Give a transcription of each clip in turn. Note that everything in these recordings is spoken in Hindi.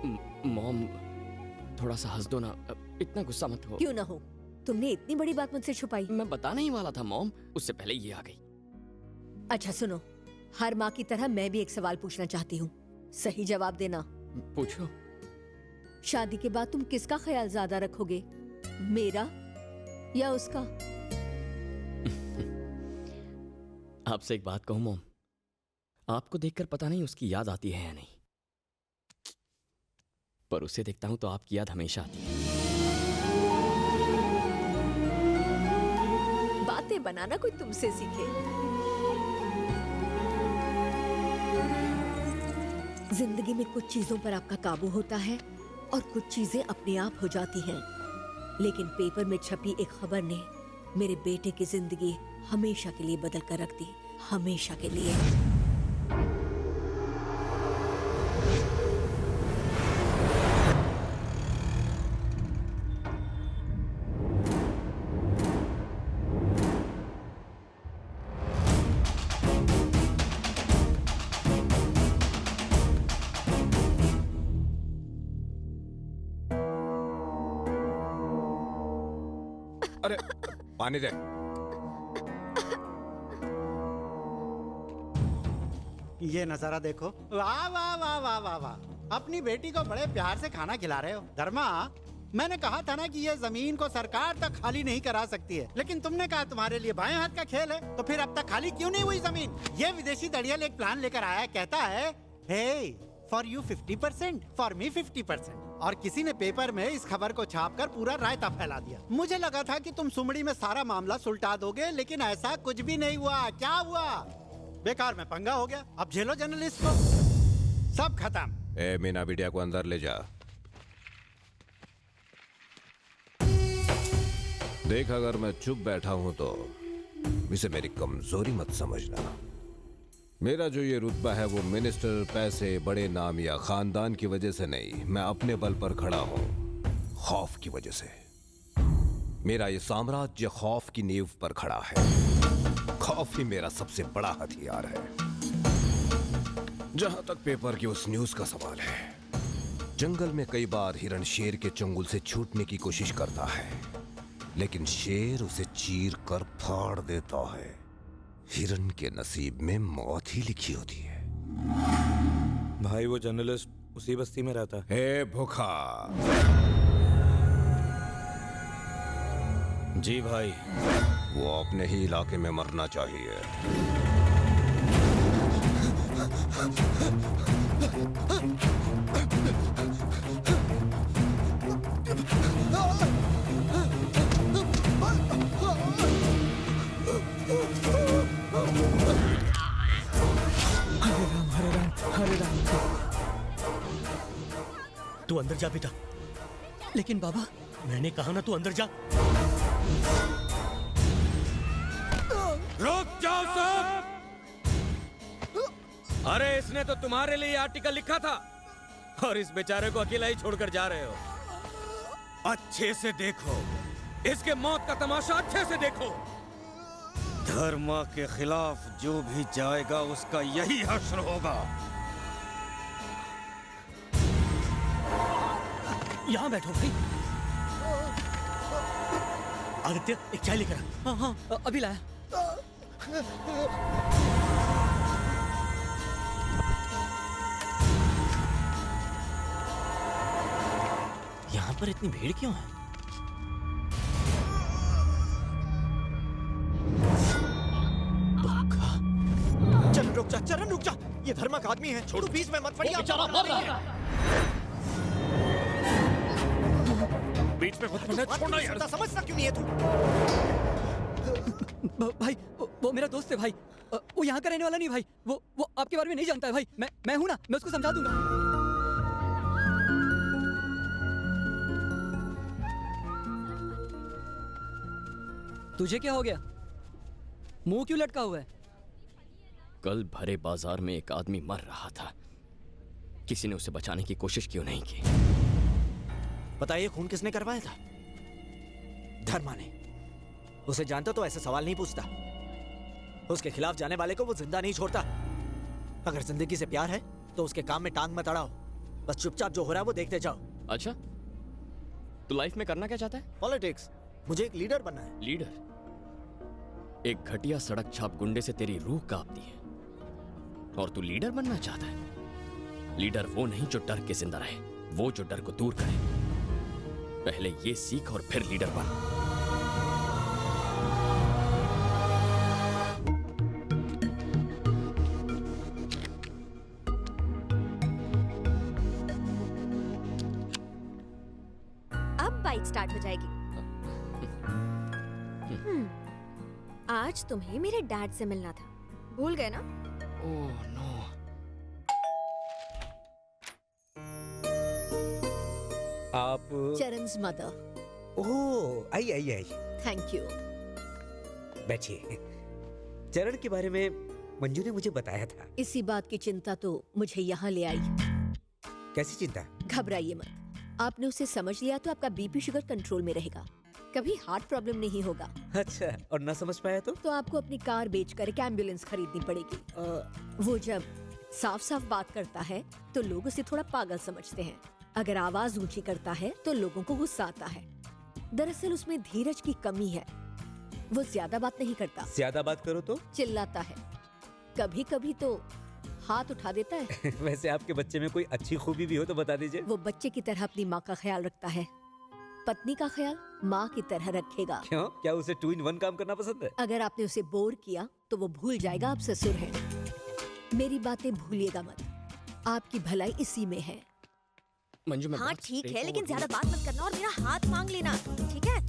मॉम, थोड़ा सा हंस दो ना, इतना गुस्सा मत हो। क्यों ना हो, तुमने इतनी बड़ी बात मुझसे छुपाई। मैं बताने ही वाला था मॉम, उससे पहले ये आ गई। अच्छा सुनो, हर माँ की तरह मैं भी एक सवाल पूछना चाहती हूँ, सही जवाब देना। पूछो। शादी के बाद तुम किसका ख्याल ज्यादा रखोगे, मेरा या उसका? आपसे एक बात कहूं मॉम, आपको देखकर पता नहीं उसकी याद आती है या नहीं, पर उसे देखता हूं तो आपकी याद हमेशा आती है। बातें बनाना कोई तुमसे सीखे। जिंदगी में कुछ चीजों पर आपका काबू होता है और कुछ चीजें अपने आप हो जाती हैं, लेकिन पेपर में छपी एक खबर ने मेरे बेटे की जिंदगी हमेशा के लिए बदल कर रख दी, हमेशा के लिए। अरे पानी दे। ये नजारा देखो, वाह वाह वाह वाह वाह वाह। अपनी बेटी को बड़े प्यार से खाना खिला रहे हो। धर्मा, मैंने कहा था ना कि ये जमीन को सरकार तक खाली नहीं करा सकती है, लेकिन तुमने कहा तुम्हारे लिए बाएं हाथ का खेल है, तो फिर अब तक खाली क्यों नहीं हुई जमीन? ये विदेशी दड़ियल एक प्लान लेकर आया, कहता है हे फॉर यू 50%, फॉर मी 50%। और किसी ने पेपर में इस खबर को छापकर पूरा रायता फैला दिया। मुझे लगा था कि तुम सुमड़ी में सारा मामला सुलटा दोगे, लेकिन ऐसा कुछ भी नहीं हुआ। क्या हुआ? बेकार में पंगा हो गया। अब झेलो जर्नलिस्ट को। सब खत्म। ए मीना, बिटिया को अंदर ले जा। देख, अगर मैं चुप बैठा हूं तो इसे मेरी कमजोरी मत समझना। मेरा जो ये रुतबा है वो मिनिस्टर, पैसे, बड़े नाम या खानदान की वजह से नहीं, मैं अपने बल पर खड़ा हूं, खौफ की वजह से। मेरा ये साम्राज्य खौफ की नींव पर खड़ा है। खौफ ही मेरा सबसे बड़ा हथियार है। जहां तक पेपर की उस न्यूज का सवाल है, जंगल में कई बार हिरण शेर के चंगुल से छूटने की कोशिश करता है, लेकिन शेर उसे चीर कर फाड़ देता है। हिरण के नसीब में मौत ही लिखी होती है। भाई वो जर्नलिस्ट उसी बस्ती में रहता है। हे भूखा। जी भाई। वो अपने ही इलाके में मरना चाहिए। हरे राम। तू अंदर जा बेटा। लेकिन बाबा, मैंने कहा ना तू अंदर जा। रुक जाओ सब। अरे इसने तो तुम्हारे लिए आर्टिकल लिखा था और इस बेचारे को अकेला ही छोड़कर जा रहे हो। अच्छे से देखो, इसके मौत का तमाशा अच्छे से देखो। धर्म के खिलाफ जो भी जाएगा उसका यही हश्र होगा। यहाँ बैठो भाई। आदित्य, एक चाय लेकर आ। हाँ, अभी लाया। यहाँ पर इतनी भीड़ क्यों है? चरण रुक जा, ये धर्मा का आदमी है, छोड़ो, बीच में मत पड़िए। बेचारा मर रहा है। बीच में मत पड़ना, छोड़ना यार। समझता क्यों नहीं है तू? भाई वो मेरा दोस्त है भाई, वो यहाँ का रहने वाला नहीं भाई, वो आपके बारे में नहीं जानता है भाई। मैं हूं ना, मैं उसको समझा दूंगा। तुझे क्या हो गया? मुंह क्यों लटका हुआ है? कल भरे बाजार में एक आदमी मर रहा था, किसी ने उसे बचाने की कोशिश क्यों नहीं की? बताइए, खून किसने करवाया था? धर्मा ने। उसे जानता तो ऐसे सवाल नहीं पूछता। उसके खिलाफ जाने वाले को वो जिंदा नहीं छोड़ता। अगर जिंदगी से प्यार है तो उसके काम में टांग मत अड़ाओ, बस चुपचाप जो हो रहा है वो देखते जाओ। अच्छा, तू लाइफ में करना क्या चाहता है? पॉलिटिक्स, मुझे एक लीडर बनना है। लीडर? एक घटिया सड़क छाप गुंडे से तेरी रूह कांपती है और तू लीडर बनना चाहता है? लीडर वो नहीं जो डर के जिंदा रहे, वो जो डर को दूर करे। पहले ये सीख और फिर लीडर बन। अब बाइक स्टार्ट हो जाएगी। आज तुम्हें मेरे डैड से मिलना था, भूल गए ना? Oh no. आप Charan's mother. Oh, I I I, thank you. बैठिए। चरण के बारे में मंजू ने मुझे बताया था। इसी बात की चिंता तो मुझे यहाँ ले आई। कैसी चिंता? घबराइए मत, आपने उसे समझ लिया तो आपका बीपी शुगर कंट्रोल में रहेगा, कभी हार्ट प्रॉब्लम नहीं होगा। अच्छा, और ना समझ पाया तो आपको अपनी कार बेचकर एक एम्बुलेंस खरीदनी पड़ेगी। वो जब साफ साफ बात करता है तो लोग उसे थोड़ा पागल समझते हैं, अगर आवाज ऊंची करता है तो लोगों को गुस्सा आता है। दरअसल उसमें धीरज की कमी है, वो ज्यादा बात नहीं करता। ज्यादा बात करो तो चिल्लाता है, कभी कभी तो हाथ उठा देता है। वैसे आपके बच्चे में कोई अच्छी खूबी भी हो तो बता दीजिए। वो बच्चे की तरह अपनी माँ का ख्याल रखता है, पत्नी का ख्याल माँ की तरह रखेगा। क्यों? क्या उसे 2 in 1 काम करना पसंद है? अगर आपने उसे बोर किया तो वो भूल जाएगा आप ससुर हैं। मेरी बातें भूलिएगा मत, आपकी भलाई इसी में है। मंजू, मैं हाँ बहुत ठीक है, straightforward लेकिन हूँ। ज्यादा बात मत करना और मेरा हाथ मांग लेना, ठीक है?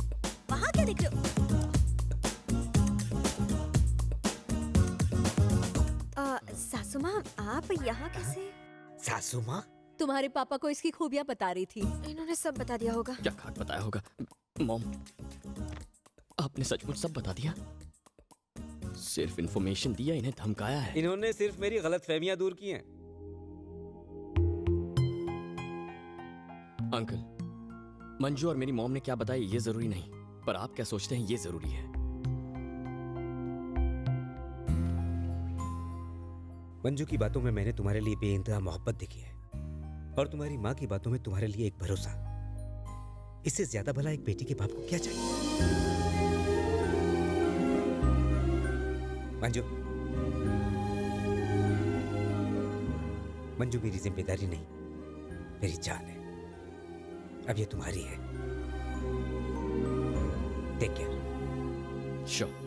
वहाँ क्या देख रहे हो? सासू माँ, आप यहाँ कैसे? सासू माँ? तुम्हारे पापा को इसकी खूबियाँ बता रही थी। इन्होंने सब बता दिया होगा। क्या खाट बताया होगा? मॉम, आपने सचमुच सब बता दिया? सिर्फ इन्फॉर्मेशन दिया, इन्हें धमकाया है? इन्होंने सिर्फ मेरी गलतफहमियां दूर की हैं। अंकल, मंजू और मेरी मॉम ने क्या बताया ये जरूरी नहीं, पर आप क्या सोचते हैं ये जरूरी है। मंजू की बातों में मैंने तुम्हारे लिए बेइंतहा मोहब्बत देखी है, और तुम्हारी माँ की बातों में तुम्हारे लिए एक भरोसा। इससे ज्यादा भला एक बेटी के बाप को क्या चाहिए? मंजू, मंजू मेरी जिम्मेदारी नहीं, मेरी जान है। अब ये तुम्हारी है। Take care. श्योर।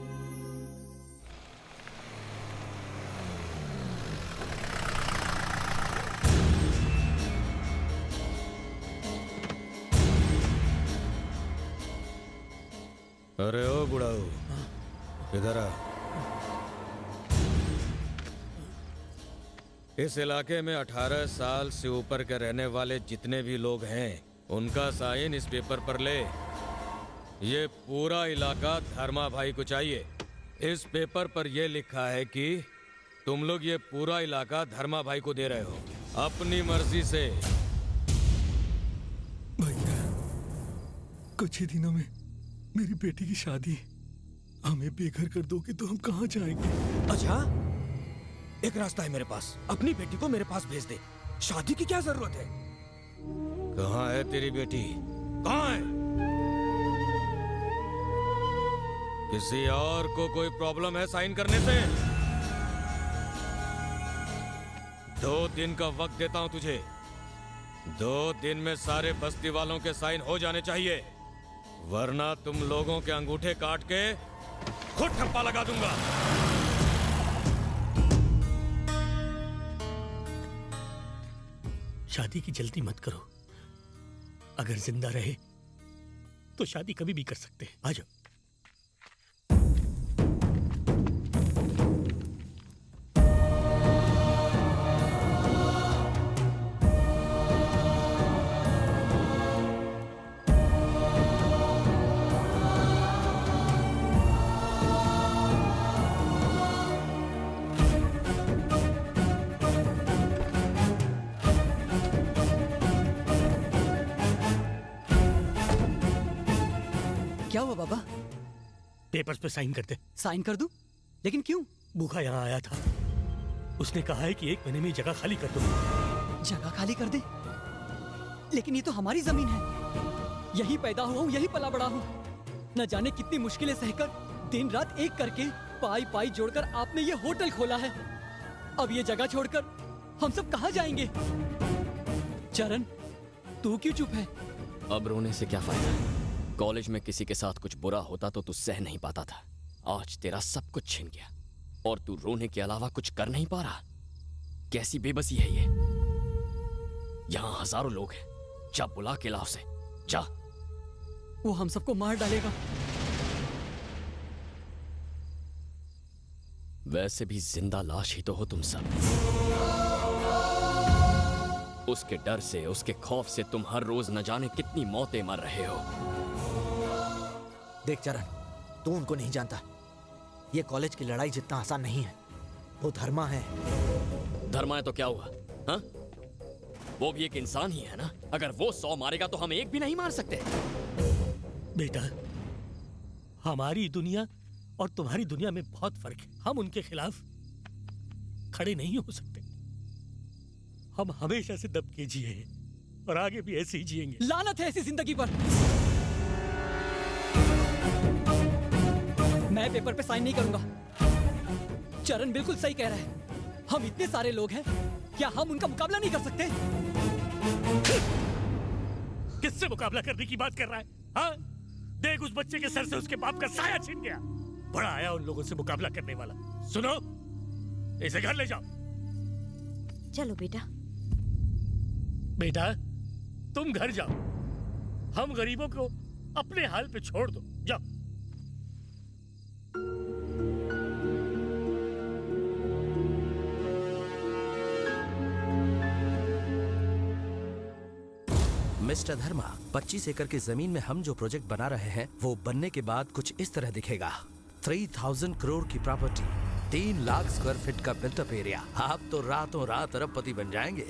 अरे ओ बुढ़ाऊ, इधर आ। इस इलाके में 18 साल से ऊपर के रहने वाले जितने भी लोग हैं, उनका साइन इस पेपर पर ले। ये पूरा इलाका धर्मा भाई को चाहिए। इस पेपर पर यह लिखा है कि तुम लोग ये पूरा इलाका धर्मा भाई को दे रहे हो, अपनी मर्जी से। भैया, कुछ ही दिनों में मेरी बेटी की शादी है। हमें बेघर कर दोगे तो हम कहाँ जाएंगे? अच्छा, एक रास्ता है मेरे पास, अपनी बेटी को मेरे पास भेज दे। शादी की क्या जरूरत है? कहाँ है तेरी बेटी? कहाँ है? किसी और को कोई प्रॉब्लम है साइन करने से? 2 दिन का वक्त देता हूं तुझे। 2 दिन में सारे बस्ती वालों के साइन हो जाने चाहिए, वरना तुम लोगों के अंगूठे काट के खुद ठप्पा लगा दूंगा। शादी की जल्दी मत करो, अगर जिंदा रहे तो शादी कभी भी कर सकते हैं। आ जाओ। क्या हुआ बाबा? पेपर्स पे साइन कर दे। साइन कर दूं? लेकिन क्यों? भूखा यहाँ आया था, उसने कहा है कि 1 महीने में जगह खाली कर दो। जगह खाली कर दे? लेकिन ये तो हमारी जमीन है। यही पैदा हुआ हूँ, यही पला बड़ा हूँ। न जाने कितनी मुश्किलें सहकर दिन रात एक करके पाई पाई जोड़कर आपने ये होटल खोला है। अब ये जगह छोड़कर हम सब कहाँ जाएंगे? चरण, तू क्यों चुप है? अब रोने से क्या फायदा? कॉलेज में किसी के साथ कुछ बुरा होता तो तू सह नहीं पाता था। आज तेरा सब कुछ छिन गया और तू रोने के अलावा कुछ कर नहीं पा रहा। कैसी बेबसी है ये? यहाँ हजारों लोग हैं। जा बुला के लाओ से, जा। वो हम सबको मार डालेगा। वैसे भी जिंदा लाश ही तो हो तुम सब। उसके डर से, उसके खौफ से तुम हर रोज न जाने कितनी मौतें मर रहे हो। देख चरण, तू उनको नहीं जानता। ये कॉलेज की लड़ाई जितना आसान नहीं है। वो धर्मा है। धर्मा है तो क्या हुआ? हाँ? वो भी एक इंसान ही है ना। अगर वो 100 मारेगा तो हम एक भी नहीं मार सकते। बेटा, हमारी दुनिया और तुम्हारी दुनिया में बहुत फर्क है। हम उनके खिलाफ खड़े नहीं हो सकते। हम हमेशा से दब के जिए हैं और आगे भी ऐसे ही जिएंगे। लानत है ऐसी जिंदगी पर। मैं पेपर पे साइन नहीं करूंगा। चरण बिल्कुल सही कह रहा है। हम इतने सारे लोग हैं, क्या हम उनका मुकाबला नहीं कर सकते? किससे मुकाबला करने की बात कर रहा है? हाँ? देख, उस बच्चे के सर से उसके बाप का साया छिन गया। बड़ा आया उन लोगों से मुकाबला करने वाला। सुनो, इसे घर ले जाओ। चलो बेटा। बेटा, तुम घर जाओ। हम गरीबों को अपने हाल पे छोड़ दो। जाओ। मिस्टर धर्मा, 25 एकड़ की जमीन में हम जो प्रोजेक्ट बना रहे हैं वो बनने के बाद कुछ इस तरह दिखेगा। 3000 करोड़ की प्रॉपर्टी, 3 लाख स्क्वायर फीट का बिल्टअप एरिया। आप तो रातों रात अरबपति बन जाएंगे।